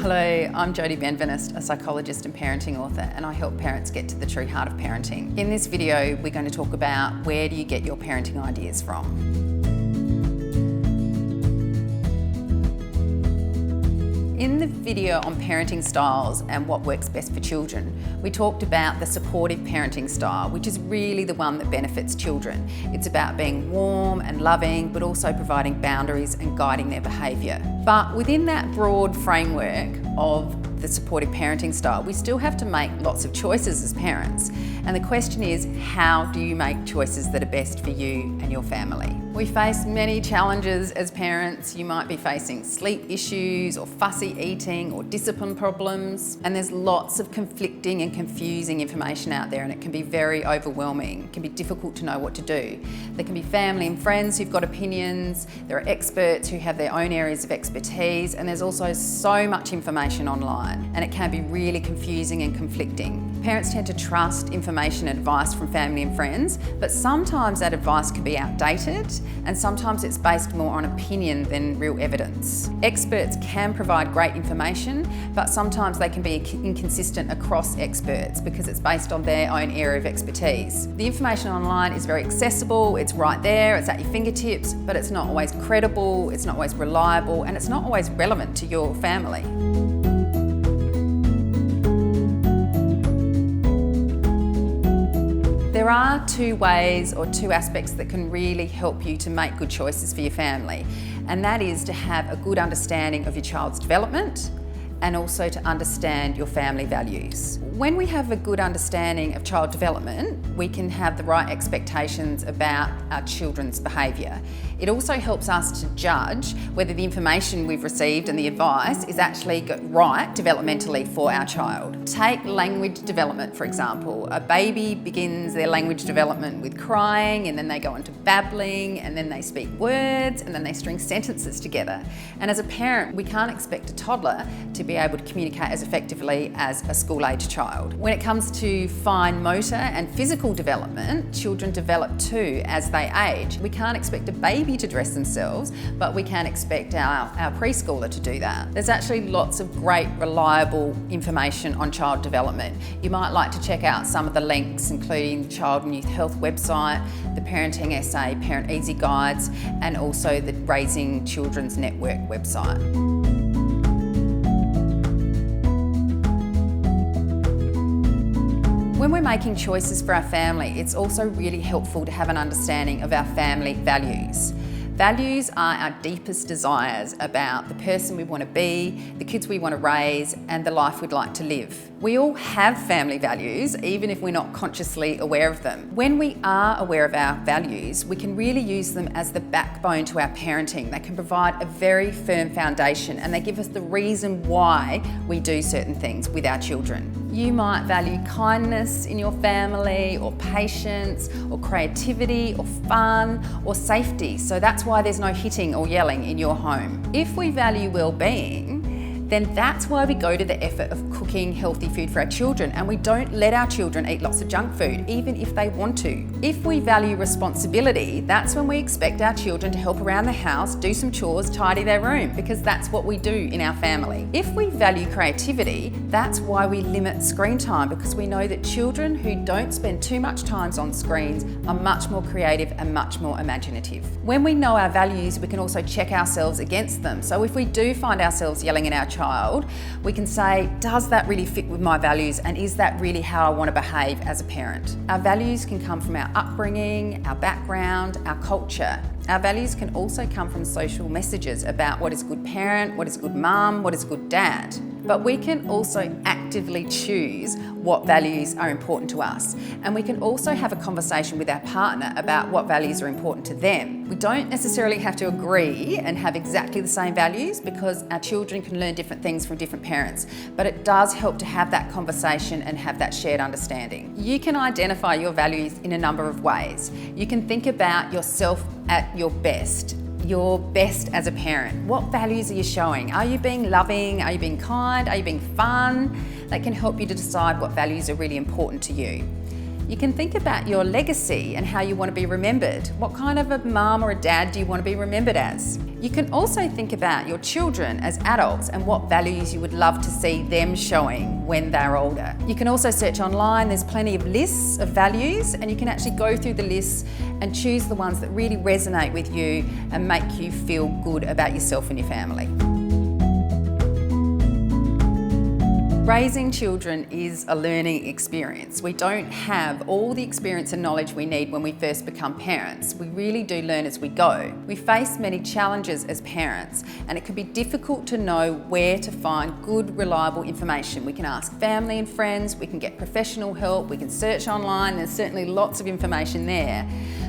Hello, I'm Jodie Benveniste, a psychologist and parenting author, and I help parents get to the true heart of parenting. In this video, we're going to talk about where do you get your parenting ideas from. In the video on parenting styles and what works best for children, we talked about the supportive parenting style, which is really the one that benefits children. It's about being warm and loving, but also providing boundaries and guiding their behaviour. But within that broad framework of the supportive parenting style, we still have to make lots of choices as parents. And the question is, how do you make choices that are best for you and your family? We face many challenges as parents. You might be facing sleep issues or fussy eating or discipline problems. And there's lots of conflicting and confusing information out there, and it can be very overwhelming. It can be difficult to know what to do. There can be family and friends who've got opinions. There are experts who have their own areas of expertise, and there's also so much information online, and it can be really confusing and conflicting. Parents tend to trust information and advice from family and friends, but sometimes that advice can be outdated, and sometimes it's based more on opinion than real evidence. Experts can provide great information, but sometimes they can be inconsistent across experts because it's based on their own area of expertise. The information online is very accessible, it's right there, it's at your fingertips, but it's not always credible, it's not always reliable, and it's not always relevant to your family. There are two ways or two aspects that can really help you to make good choices for your family, and that is to have a good understanding of your child's development and also to understand your family values. When we have a good understanding of child development, we can have the right expectations about our children's behaviour. It also helps us to judge whether the information we've received and the advice is actually right developmentally for our child. Take language development, for example. A baby begins their language development with crying, and then they go into babbling, and then they speak words, and then they string sentences together. And as a parent, we can't expect a toddler to be able to communicate as effectively as a school-age child. When it comes to fine motor and physical development, children develop too as they age. We can't expect a baby to dress themselves, but we can expect our preschooler to do that. There's actually lots of great, reliable information on child development. You might like to check out some of the links, including the Child and Youth Health website, the Parenting Essay, Parent Easy Guides, and also the Raising Children's Network website. When we're making choices for our family, it's also really helpful to have an understanding of our family values. Values are our deepest desires about the person we want to be, the kids we want to raise, and the life we'd like to live. We all have family values, even if we're not consciously aware of them. When we are aware of our values, we can really use them as the backbone to our parenting. They can provide a very firm foundation, and they give us the reason why we do certain things with our children. You might value kindness in your family, or patience, or creativity, or fun, or safety. So that's why there's no hitting or yelling in your home. If we value well-being, then that's why we go to the effort of cooking healthy food for our children, and we don't let our children eat lots of junk food, even if they want to. If we value responsibility, that's when we expect our children to help around the house, do some chores, tidy their room, because that's what we do in our family. If we value creativity, that's why we limit screen time, because we know that children who don't spend too much time on screens are much more creative and much more imaginative. When we know our values, we can also check ourselves against them. So if we do find ourselves yelling at our child, we can say, does that really fit with my values, and is that really how I want to behave as a parent? Our values can come from our upbringing, our background, our culture. Our values can also come from social messages about what is a good parent, what is a good mum, what is a good dad. But we can also actively choose what values are important to us. And we can also have a conversation with our partner about what values are important to them. We don't necessarily have to agree and have exactly the same values, because our children can learn different things from different parents. But it does help to have that conversation and have that shared understanding. You can identify your values in a number of ways. You can think about yourself at your best as a parent. What values are you showing? Are you being loving? Are you being kind? Are you being fun? That can help you to decide what values are really important to you. You can think about your legacy and how you want to be remembered. What kind of a mum or a dad do you want to be remembered as? You can also think about your children as adults and what values you would love to see them showing when they're older. You can also search online, there's plenty of lists of values, and you can actually go through the lists and choose the ones that really resonate with you and make you feel good about yourself and your family. Raising children is a learning experience. We don't have all the experience and knowledge we need when we first become parents. We really do learn as we go. We face many challenges as parents, and it can be difficult to know where to find good, reliable information. We can ask family and friends, we can get professional help, we can search online, there's certainly lots of information there.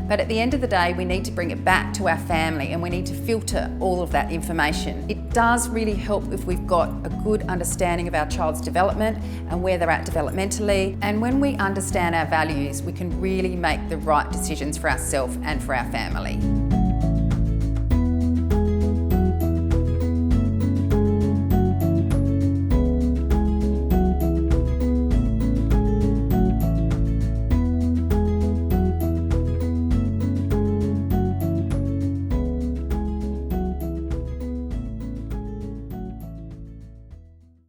But at the end of the day, we need to bring it back to our family and we need to filter all of that information. It does really help if we've got a good understanding of our child's development and where they're at developmentally. And when we understand our values, we can really make the right decisions for ourselves and for our family.